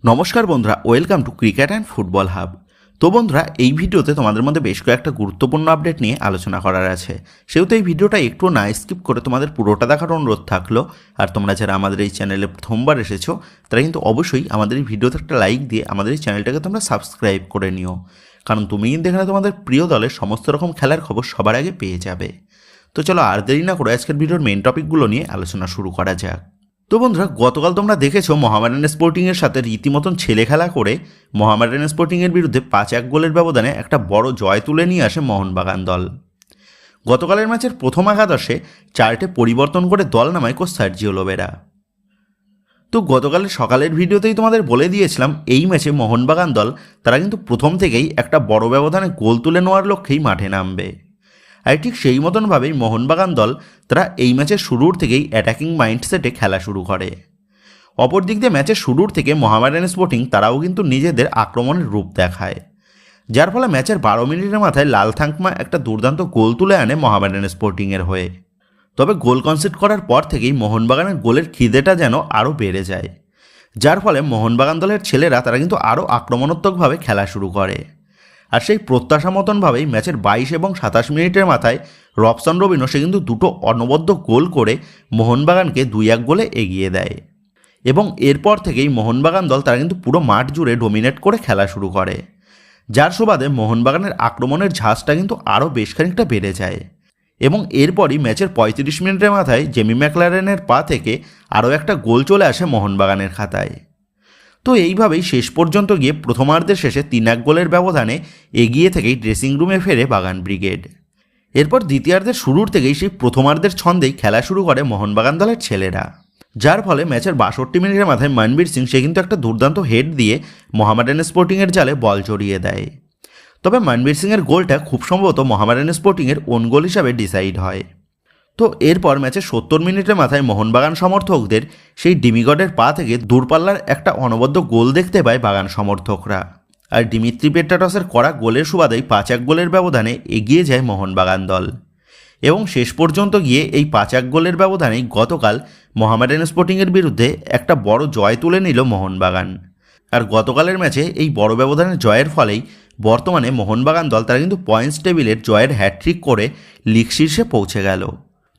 নমস্কার বন্ধুরা, welcome to cricket and football hub. তো বন্ধুরা, এই ভিডিওতে তোমাদের মধ্যে বেশ কয়েকটা গুরুত্বপূর্ণ আপডেট নিয়ে আলোচনা করার আছে। সেহেতু এই ভিডিওটা একটু না স্কিপ করে তোমাদের পুরোটা দেখার অনুরোধ থাকলো। আর তোমরা যারা আমাদের এই চ্যানেলে প্রথমবার এসেছো তারা কিন্তু অবশ্যই আমাদের এই ভিডিওতে একটা লাইক দিয়ে আমাদের এই চ্যানেলটাকে তোমরা সাবস্ক্রাইব করে নিও, কারণ তুমি কিন্তু এখানে তোমাদের প্রিয় দলের সমস্ত রকম খেলার খবর সবার আগে পেয়ে যাবে। তো চলো আর দেরি না করে আজকের ভিডিওর মেইন টপিকগুলো নিয়ে আলোচনা শুরু করা যাক। তো বন্ধুরা, গতকাল তোমরা দেখেছো মোহামেডান স্পোর্টিংয়ের সাথে রীতিমতন ছেলে খেলা করে মোহামেডান স্পোর্টিংয়ের বিরুদ্ধে 5-1 গোলের ব্যবধানে একটা বড় জয় তুলে নিয়ে আসে মোহনবাগান দল। গতকালের ম্যাচের প্রথম একাদশে 4টে পরিবর্তন করে দল নামায় কোচ সার্জিও লোবেরা। তো গতকালের সকালের ভিডিওতেই তোমাদের বলে দিয়েছিলাম এই ম্যাচে মোহনবাগান দল তারা কিন্তু প্রথম থেকেই একটা বড় ব্যবধানে গোল তুলে নেওয়ার লক্ষ্যেই মাঠে নামবে। আর ঠিক সেই মতনভাবেই মোহনবাগান দল তারা এই ম্যাচের শুরুর থেকেই অ্যাটাকিং মাইন্ডসেটে খেলা শুরু করে। অপর দিক দিয়ে ম্যাচের শুরুর থেকে মোহামেডান স্পোর্টিং তারাও কিন্তু নিজেদের আক্রমণের রূপ দেখায়, যার ফলে ম্যাচের 12 মিনিটের মাথায় লাল থাংকমা একটা দুর্দান্ত গোল তুলে আনে মোহামেডান স্পোর্টিংয়ের হয়ে। তবে গোল কনসিড করার পর থেকেই মোহনবাগানের গোলের খিদেটা যেন আরও বেড়ে যায়, যার ফলে মোহনবাগান দলের ছেলেরা তারা কিন্তু আরও আক্রমণাত্মকভাবে খেলা শুরু করে। আর সেই প্রত্যাশা মতনভাবেই ম্যাচের 22 এবং 27 মিনিটের মাথায় রবসন রবিনো সে কিন্তু দুটো অনবদ্য গোল করে মোহনবাগানকে 2-1 গোলে এগিয়ে দেয়। এবং এরপর থেকেই মোহনবাগান দল তারা কিন্তু পুরো মাঠ জুড়ে ডোমিনেট করে খেলা শুরু করে, যার সুবাদে মোহনবাগানের আক্রমণের ঝাঁজটা কিন্তু আরও বেশ খানিকটা বেড়ে যায়। এবং এরপরই ম্যাচের 35 মিনিটের মাথায় জেমি ম্যাকলারেনের পা থেকে আরও একটা গোল চলে আসে মোহনবাগানের খাতায়। তো এইভাবেই শেষ পর্যন্ত গিয়ে প্রথমার্ধের শেষে 3-1 গোলের ব্যবধানে এগিয়ে থেকেই ড্রেসিং রুমে ফেরে বাগান ব্রিগেড। এরপর দ্বিতীয়ার্ধের শুরুর থেকেই সেই প্রথমার্ধের ছন্দেই খেলা শুরু করে মোহনবাগান দলের ছেলেরা, যার ফলে ম্যাচের 62 মিনিটের মাথায় মনবীর সিং সে কিন্তু একটা দুর্দান্ত হেড দিয়ে মোহামেডান স্পোর্টিংয়ের জালে বল জড়িয়ে দেয়। তবে মনবীর সিংয়ের গোলটা খুব সম্ভবত মোহামেডান স্পোর্টিংয়ের ওন গোল হিসাবে ডিসাইড হয়। তো এরপর ম্যাচের 70 মিনিটের মাথায় মোহনবাগান সমর্থকদের সেই ডিমিগডের পা থেকে দূরপাল্লার একটা অনবদ্য গোল দেখতে পায় বাগান সমর্থকরা। আর দিমিত্রি পেট্রাটসের করা গোলের সুবাদেই 5-1 গোলের ব্যবধানে এগিয়ে যায় মোহনবাগান দল। এবং শেষ পর্যন্ত গিয়ে এই 5-1 গোলের ব্যবধানেই গতকাল মোহামেডান স্পোর্টিংয়ের বিরুদ্ধে একটা বড় জয় তুলে নিল মোহনবাগান। আর গতকালের ম্যাচে এই বড় ব্যবধানের জয়ের ফলেই বর্তমানে মোহনবাগান দল তারা কিন্তু পয়েন্টস টেবিলের জয়ের হ্যাট্রিক করে লিগ শীর্ষে পৌঁছে গেল।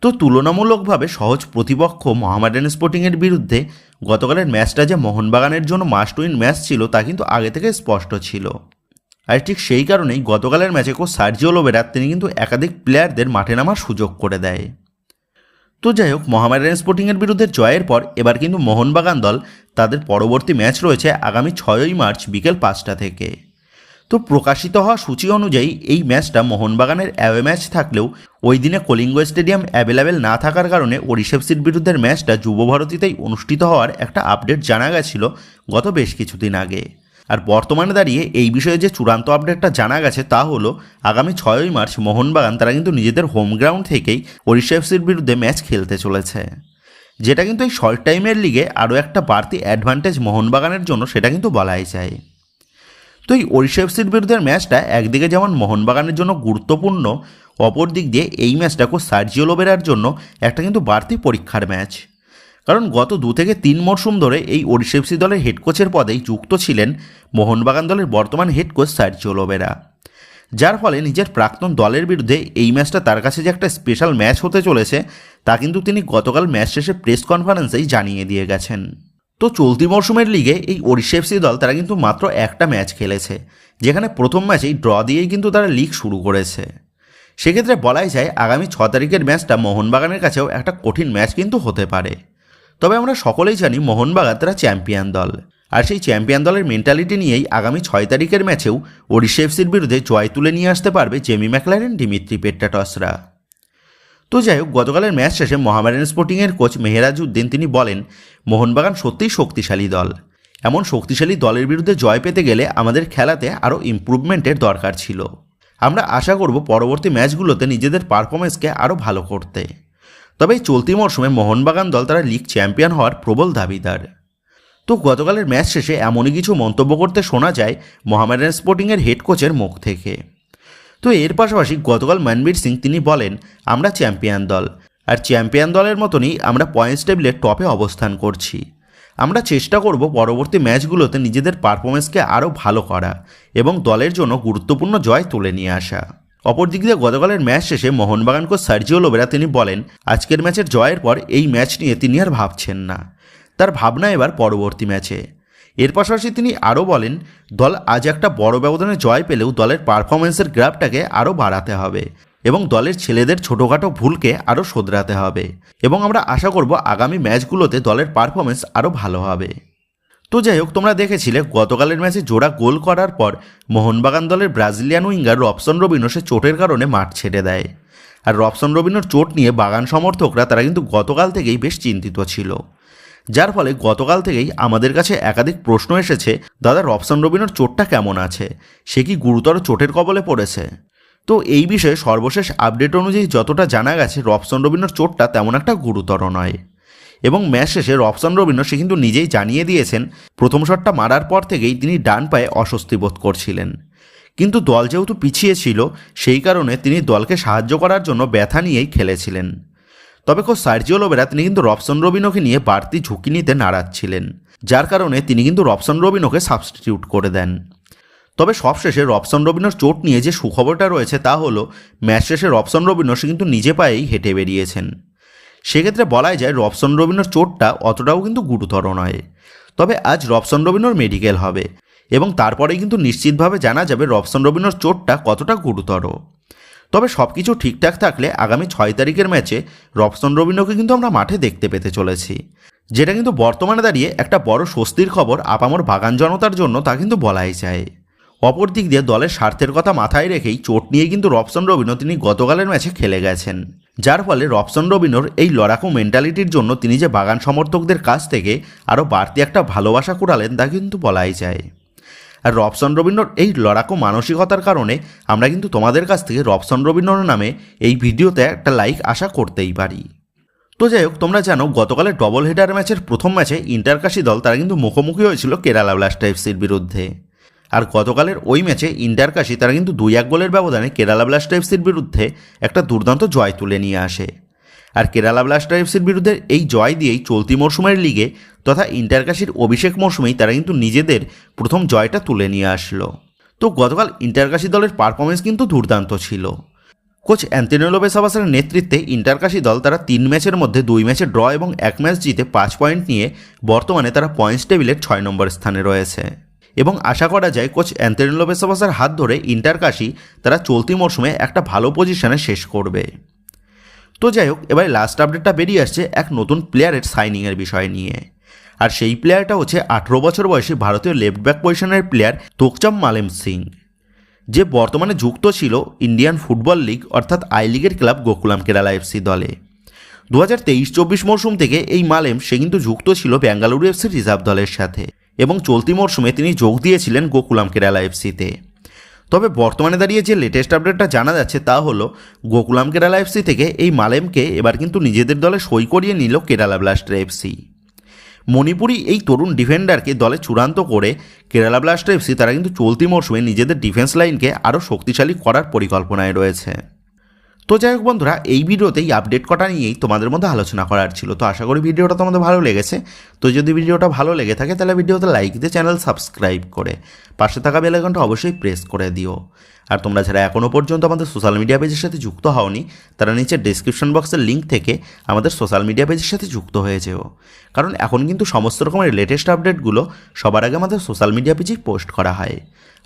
তো তুলনামূলকভাবে সহজ প্রতিপক্ষ মোহামেডান স্পোর্টিংয়ের বিরুদ্ধে গতকালের ম্যাচটা যে মোহনবাগানের জন্য মাস্ট উইন ম্যাচ ছিল তা কিন্তু আগে থেকে স্পষ্ট ছিল। আর ঠিক সেই কারণেই গতকালের ম্যাচে কোচ সার্জিও লোবেরা তিনি কিন্তু একাধিক প্লেয়ারদের মাঠে নামার সুযোগ করে দেয়। তো যাই হোক, মোহামেডান স্পোর্টিংয়ের বিরুদ্ধে জয়ের পর এবার কিন্তু মোহনবাগান দল তাদের পরবর্তী ম্যাচ রয়েছে আগামী 6ই মার্চ বিকেল 5টা থেকে। তো প্রকাশিত হওয়া সূচি অনুযায়ী এই ম্যাচটা মোহনবাগানের অ্যাওয়ে ম্যাচ থাকলেও ওই দিনে কলিঙ্গ স্টেডিয়াম অ্যাভেলেবেল না থাকার কারণে ওড়িশা এফসির বিরুদ্ধের ম্যাচটা যুবভারতীতেই অনুষ্ঠিত হওয়ার একটা আপডেট জানা গেছিল গত বেশ কিছুদিন আগে। আর বর্তমানে দাঁড়িয়ে এই বিষয়ে যে চূড়ান্ত আপডেটটা জানা গেছে তা হলো আগামী 6ই মার্চ মোহনবাগান তারা কিন্তু নিজেদের হোম গ্রাউন্ড থেকেই ওড়িশা এফসির বিরুদ্ধে ম্যাচ খেলতে চলেছে, যেটা কিন্তু এই শর্ট টাইমের লিগে আরও একটা বাড়তি অ্যাডভান্টেজ মোহনবাগানের জন্য সেটা কিন্তু বলাই যায়। তো এই ওড়িশা এফসির বিরুদ্ধে ম্যাচটা একদিকে যেমন মোহনবাগানের জন্য গুরুত্বপূর্ণ, অপর দিক দিয়ে এই ম্যাচটা কোচ সার্জিও লোবেরার জন্য একটা কিন্তু বাড়তি পরীক্ষার ম্যাচ। কারণ গত 2 থেকে 3 মরশুম ধরে এই ওড়িশা এফসি দলের হেড কোচের পদেই যুক্ত ছিলেন মোহনবাগান দলের বর্তমান হেড কোচ সার্জিও লোবেরা, যার ফলে নিজের প্রাক্তন দলের বিরুদ্ধে এই ম্যাচটা তার কাছে যে একটা স্পেশাল ম্যাচ হতে চলেছে তা কিন্তু তিনি গতকাল ম্যাচ শেষে প্রেস কনফারেন্সেই জানিয়ে দিয়ে গেছেন। তো চলতি মরশুমের লিগে এই ওড়িশা এফসি দল তারা কিন্তু মাত্র একটা ম্যাচ খেলেছে, যেখানে প্রথম ম্যাচেই ড্র দিয়েই কিন্তু তারা লিগ শুরু করেছে। সেক্ষেত্রে বলাই যায় আগামী 6 তারিখের ম্যাচটা মোহনবাগানের কাছেও একটা কঠিন ম্যাচ কিন্তু হতে পারে। তবে আমরা সকলেই জানি মোহনবাগান তারা চ্যাম্পিয়ন দল, আর সেই চ্যাম্পিয়ন দলের মেন্টালিটি নিয়েই আগামী 6 তারিখের ম্যাচেও ওড়িশা এফসির বিরুদ্ধে জয় তুলে নিয়ে আসতে পারবে জেমি ম্যাকলারেন, দিমিত্রি পেট্রাটসরা। তো যাই হোক, গতকালের ম্যাচ শেষে মোহামেডান স্পোর্টিংয়ের কোচ মেহেরাজ উদ্দিন তিনি বলেন, মোহনবাগান সত্যিই শক্তিশালী দল। এমন শক্তিশালী দলের বিরুদ্ধে জয় পেতে গেলে আমাদের খেলাতে আরও ইমপ্রুভমেন্টের দরকার ছিল। আমরা আশা করব পরবর্তী ম্যাচগুলোতে নিজেদের পারফরমেন্সকে আরও ভালো করতে। তবে এই চলতি মরশুমে মোহনবাগান দল তারা লিগ চ্যাম্পিয়ন হওয়ার প্রবল দাবিদার। তো গতকালের ম্যাচ শেষে এমনই কিছু মন্তব্য করতে শোনা যায় মোহামেডান স্পোর্টিংয়ের হেড কোচের মুখ থেকে। তো এর পাশাপাশি গতকাল মনবীর সিং তিনি বলেন, আমরা চ্যাম্পিয়ন দল, আর চ্যাম্পিয়ন দলের মতনই আমরা পয়েন্টস টেবিলের টপে অবস্থান করছি। আমরা চেষ্টা করব পরবর্তী ম্যাচগুলোতে নিজেদের পারফরমেন্সকে আরও ভালো করা এবং দলের জন্য গুরুত্বপূর্ণ জয় তুলে নিয়ে আসা। অপরদিক দিয়ে গতকালের ম্যাচ শেষে মোহনবাগান কোচ সার্জিও লোবেরা তিনি বলেন, আজকের ম্যাচের জয়ের পর এই ম্যাচ নিয়ে তিনি আর ভাবছেন না, তার ভাবনা এবার পরবর্তী ম্যাচে। এর পাশাপাশি তিনি আরও বলেন, দল আজ একটা বড় ব্যবধানে জয় পেলেও দলের পারফরমেন্সের গ্রাফটাকে আরও বাড়াতে হবে এবং দলের ছেলেদের ছোটোখাটো ভুলকে আরও শোধরাতে হবে এবং আমরা আশা করব আগামী ম্যাচগুলোতে দলের পারফরমেন্স আরও ভালো হবে। তো যাই হোক, তোমরা দেখেছিলে গতকালের ম্যাচে জোড়া গোল করার পর মোহনবাগান দলের ব্রাজিলিয়ান উইঙ্গার রবসন রবিনো সে চোটের কারণে মাঠ ছেড়ে দেয়। আর রবসন রবিনোর চোট নিয়ে বাগান সমর্থকরা তারা কিন্তু গতকাল থেকেই বেশ চিন্তিত ছিল, যার ফলে গতকাল থেকেই আমাদের কাছে একাধিক প্রশ্ন এসেছে, দাদা রবসন রবিনোর চোটটা কেমন আছে, সে কি গুরুতর চোটের কবলে পড়েছে? তো এই বিষয়ে সর্বশেষ আপডেট অনুযায়ী যতটা জানা গেছে, রবসন রবিনোর চোটটা তেমন একটা গুরুতর নয় এবং ম্যাচ শেষে রবসন রবিনো সে কিন্তু নিজেই জানিয়ে দিয়েছেন প্রথম শটটা মারার পর থেকেই তিনি ডান পায়ে অস্বস্তি বোধ করছিলেন, কিন্তু দল যেহেতু পিছিয়ে ছিল সেই কারণে তিনি দলকে সাহায্য করার জন্য ব্যথা নিয়েই খেলেছিলেন। তবে কোচ সার্জিও লোবেরা তিনি কিন্তু রবসন রবিনোকে নিয়ে বাড়তি ঝুঁকি নিতে নারাজ ছিলেন, যার কারণে তিনি কিন্তু রবসন রবিনোকে সাবস্টিটিউট করে দেন। তবে সবশেষে রবসন রবিনোর চোট নিয়ে যে সুখবরটা রয়েছে তা হলো ম্যাচ শেষে রবসন রবিনো সে কিন্তু নিজে পায়েই হেঁটে বেরিয়েছেন। সেক্ষেত্রে বলাই যায় রবসন রবিনোর চোটটা অতটাও কিন্তু গুরুতর নয়। তবে আজ রবসন রবিনোর মেডিকেল হবে এবং তারপরেই কিন্তু নিশ্চিতভাবে জানা যাবে রবসন রবিনোর চোটটা কতটা গুরুতর। তবে সব কিছু ঠিকঠাক থাকলে আগামী 6 তারিখের ম্যাচে রবসন রবিনোকে কিন্তু আমরা মাঠে দেখতে পেতে চলেছি, যেটা কিন্তু বর্তমানে দাঁড়িয়ে একটা বড় স্বস্তির খবর আপামর বাগান জনতার জন্য, তা কিন্তু বলাই যায়। অপর দিক দিয়ে দলের স্বার্থের কথা মাথায় রেখেই চোট নিয়ে কিন্তু রবসন রবিনো তিনি গতকালের ম্যাচে খেলে গেছেন, যার ফলে রবসন রবিনোর এই লড়াকু মেন্টালিটির জন্য তিনি যে বাগান সমর্থকদের কাছ থেকে আরও বাড়তি একটা ভালোবাসা কুড়ালেন তা কিন্তু বলাই যায়। আর রবসন রবিনোর এই লড়াকু মানসিকতার কারণে আমরা কিন্তু তোমাদের কাছ থেকে রবসন রবিনোর নামে এই ভিডিওতে একটা লাইক আশা করতেই পারি। তো যাই হোক, তোমরা জানো গতকালের ডবল হেডার ম্যাচের প্রথম ম্যাচে ইন্টারকাশি দল তারা কিন্তু মুখোমুখি হয়েছিল কেরালা ব্লাস্টার এফসির বিরুদ্ধে। আর গতকালের ওই ম্যাচে ইন্টারকাশি তারা কিন্তু 2-1 গোলের ব্যবধানে কেরালা ব্লাস্টার এফসির বিরুদ্ধে একটা দুর্দান্ত জয় তুলে নিয়ে আসে। আর কেরালা ব্লাস্টার এফসির বিরুদ্ধে এই জয় দিয়েই চলতি মরশুমের লিগে তথা ইন্টারকাশির অভিষেক মরশুমেই তারা কিন্তু নিজেদের প্রথম জয়টা তুলে নিয়ে আসলো। তো গতকাল ইন্টারকাশি দলের পারফরমেন্স কিন্তু দুর্দান্ত ছিল। কোচ অ্যান্তোনিও লোপেজ আবাসের নেতৃত্বে ইন্টারকাশি দল তারা 3 ম্যাচের মধ্যে 2 ম্যাচে ড্র এবং 1 ম্যাচ জিতে 5 পয়েন্ট নিয়ে বর্তমানে তারা পয়েন্টস টেবিলের 6 নম্বর স্থানে রয়েছে এবং আশা করা যায় কোচ অ্যান্তোনিও লোপেজ আবাসের হাত ধরে ইন্টারকাশি তারা চলতি মরশুমে একটা ভালো পজিশনে শেষ করবে। তো যাই হোক, এবারে লাস্ট আপডেটটা বেরিয়ে আসছে এক নতুন প্লেয়ারের সাইনিংয়ের বিষয় নিয়ে। আর সেই প্লেয়ারটা হচ্ছে 18 বছর বয়সী ভারতীয় লেফট ব্যাক পজিশনের প্লেয়ার তোকচাম মালেম সিং, যে বর্তমানে যুক্ত ছিল ইন্ডিয়ান ফুটবল লিগ অর্থাৎ আই লিগের ক্লাব গোকুলাম কেরালা এফসি দলে। 2023-24 মরশুম থেকে এই মালেম সে কিন্তু যুক্ত ছিল বেঙ্গালুরু এফসির রিজার্ভ দলের সাথে এবং চলতি মরশুমে তিনি যোগ দিয়েছিলেন গোকুলাম কেরালা এফসিতে। তবে বর্তমানে দাঁড়িয়ে যে লেটেস্ট আপডেটটা জানা যাচ্ছে তা হলো গোকুলাম কেরালা এফসি থেকে এই মালেমকে এবার কিন্তু নিজেদের দলে সই করিয়ে নিল কেরালা ব্লাস্টার এফসি। মণিপুরি এই তরুণ ডিফেন্ডারকে দলে চূড়ান্ত করে কেরালা ব্লাস্টার এফসি তারা কিন্তু চলতি মরশুমে নিজেদের ডিফেন্স লাইনকে আরও শক্তিশালী করার পরিকল্পনায় রয়েছে। তো যাই হোক বন্ধুরা, এই ভিডিওতে এই আপডেট কটা নিয়েই তোমাদের মধ্যে আলোচনা করার ছিল। তো আশা করি ভিডিওটা তোমাদের ভালো লেগেছে। তো যদি ভিডিওটা ভালো লেগে থাকে তাহলে ভিডিওতে লাইক দিয়ে চ্যানেল সাবস্ক্রাইব করে পাশে থাকা বেল আইকনটা অবশ্যই প্রেস করে দিও। আর তোমরা যারা এখনও পর্যন্ত আমাদের সোশ্যাল মিডিয়া পেজের সাথে যুক্ত হওনি তারা নিচে ডেসক্রিপশন বক্সের লিঙ্ক থেকে আমাদের সোশ্যাল মিডিয়া পেজের সাথে যুক্ত হয়ে যেও, কারণ এখন কিন্তু সমস্ত রকমের লেটেস্ট আপডেটগুলো সবার আগে আমাদের সোশ্যাল মিডিয়া পেজেই পোস্ট করা হয়।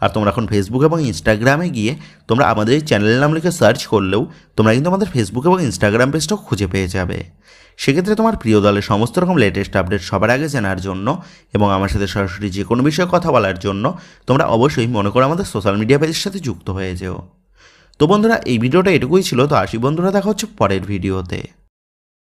আর তোমরা এখন ফেসবুক এবং ইনস্টাগ্রামে গিয়ে তোমরা আমাদের এই চ্যানেলের নাম লিখে সার্চ করলেও তোমরা কিন্তু আমাদের ফেসবুক এবং ইনস্টাগ্রাম পেজটাও খুঁজে পেয়ে যাবে। সেক্ষেত্রে তোমার প্রিয় দলের সমস্ত রকম লেটেস্ট আপডেট সবার আগে জানার জন্য এবং আমার সাথে সরাসরি যে কোনো বিষয়ে কথা বলার জন্য তোমরা অবশ্যই মনে করো আমাদের সোশ্যাল মিডিয়া পেজের সাথে যুক্ত হয়ে যেও। তো বন্ধুরা, এই ভিডিওটা এটুকুই ছিল। তো আসি বন্ধুরা, দেখা হচ্ছে পরের ভিডিওতে।